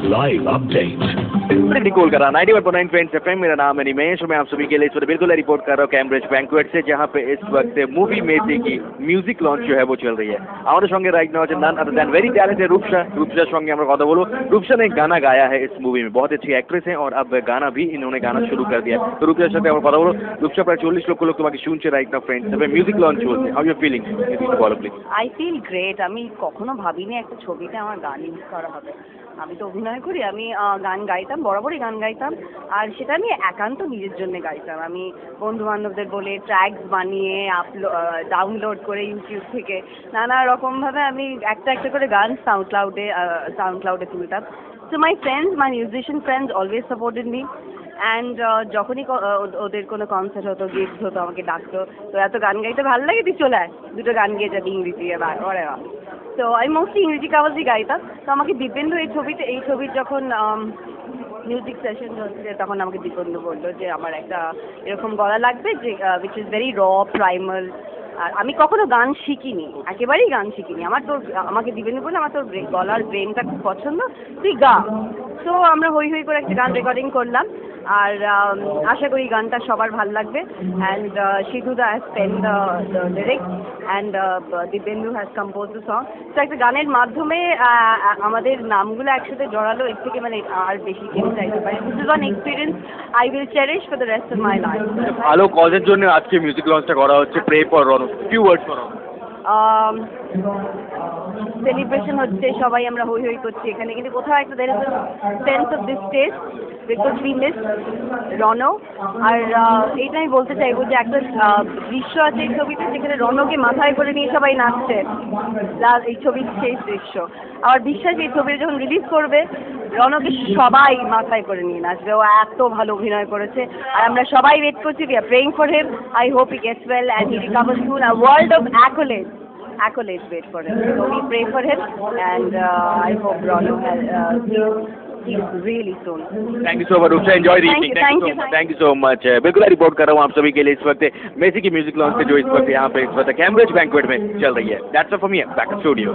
Live update Kolkata 91.9 friends FM. मेरा नाम है निमेश और मैं आप सभी के लिए इस वक्त बिल्कुल रिपोर्ट कर रहा हूँ कैम्ब्रिज बैंक्वेट से, जहाँ पे इस वक्त मूवी मेसी की म्यूजिक लॉन्च जो है वो चल रही है। हमारे संगे right now none other than very talented Rupsa संगे हमारा कथा बोलो। रूपसा ने गाना गाया है इस मूवी में, बहुत अच्छी एक्ट्रेस है और अब गाना भी इन्होंने गाना शुरू कर दिया। तो रूपसार साथे আমার কথা বলো। রূপসা প্রায় 40 লক্ষ লোক তোমাকে শুনছে রাইট নাও ফ্রেন্ডস। তবে মিউজিক লঞ্চ চলছে, হাউ ইউ ফিলিং? বলো প্লিজ। I feel great. আমি কখনো ভাবিনি একটা ছবিতে আমার গান ইউজ করা হবে। আমি তো অভিনয় করি, আমি গান গাইতাম, বরাবরই গান গাইতাম, আর সেটা আমি একান্ত নিজের জন্য গাইতাম। আমি বন্ধু বান্ধবদের বলে ট্র্যাকস বানিয়ে ডাউনলোড করে ইউটিউব থেকে নানা রকমভাবে আমি একটা একটা করে গান সাউন্ড ক্লাউডে তুলতাম। So my friends, my musician friends always supported me. And যখনই ওদের কোনো কনসার্ট হতো, গিফট হতো, আমাকে ডাকতো, তো এত গান গাইতে ভালো লাগে, তুই চলে আয়, দুটো গান গিয়ে যাবি ইংরেজি ওরে। তো আমি মোস্টলি ইংরেজি কাগজই গাইতাম। তো আমাকে দীপেন্দু এই ছবির যখন মিউজিক সেশন হচ্ছে, তখন আমাকে দীপেন্দু বললো যে আমার একটা এরকম গলা লাগবে যে উইচ ইজ ভেরি র প্রাইমাল। আর আমি কখনো গান শিখিনি, একেবারেই গান শিখিনি। আমাকে দীপেন্দু বললো আমার তোর গলার ব্রেনটা খুব পছন্দ, তুই গা। তো আমরা হই করে একটা গান রেকর্ডিং করলাম, আর আশা করি গানটা সবার ভালো লাগবে। অ্যান্ড সিধুদা has pen the lyrics and Dipendu has compose the song. তো একটা গানের মাধ্যমে আমাদের নামগুলো একসাথে জড়ালো, এর থেকে মানে আর বেশি কিছু চাইতে পারে। This is one experience I will cherish for the rest of my life. ভালো কজের জন্য আজকে মিউজিক লঞ্চটা করা হচ্ছে, pray for Rono, few words for Rono. Celebration হচ্ছে, সবাই আমরা হই করছি এখানে, কিন্তু কোথাও একটা there is a sense of this stage because we miss Rono. আর এইটা আমি বলতে চাইবো যে একটা দৃশ্য আছে এই ছবিতে যেখানে রনোকে মাথায় করে নিয়ে সবাই নাচছে, এই ছবির শেষ দৃশ্য। আমার বিশ্বাস এই ছবিটা যখন রিলিজ করবে, রনোকে সবাই মাথায় করে নিয়ে নাচবে। ও এত ভালো অভিনয় করেছে, আর আমরা সবাই ওয়েট করছি। We are praying for him. I hope he gets well and he রিকভার্স soon. A world of accolades wait for him. So we pray for him, and I hope Rono heals really soon. Thank you so much, Rupsa. Enjoy the evening. Thank you so much. बिल्कुल report कर रहा हूँ आप सभी के लिए इस वक्त मेसी की म्यूजिक लॉन्च जो इस वक्त यहाँ पे इस वक्त कैम्ब्रिज बैंक्वेट में चल रही है। That's all for me. Back to studio.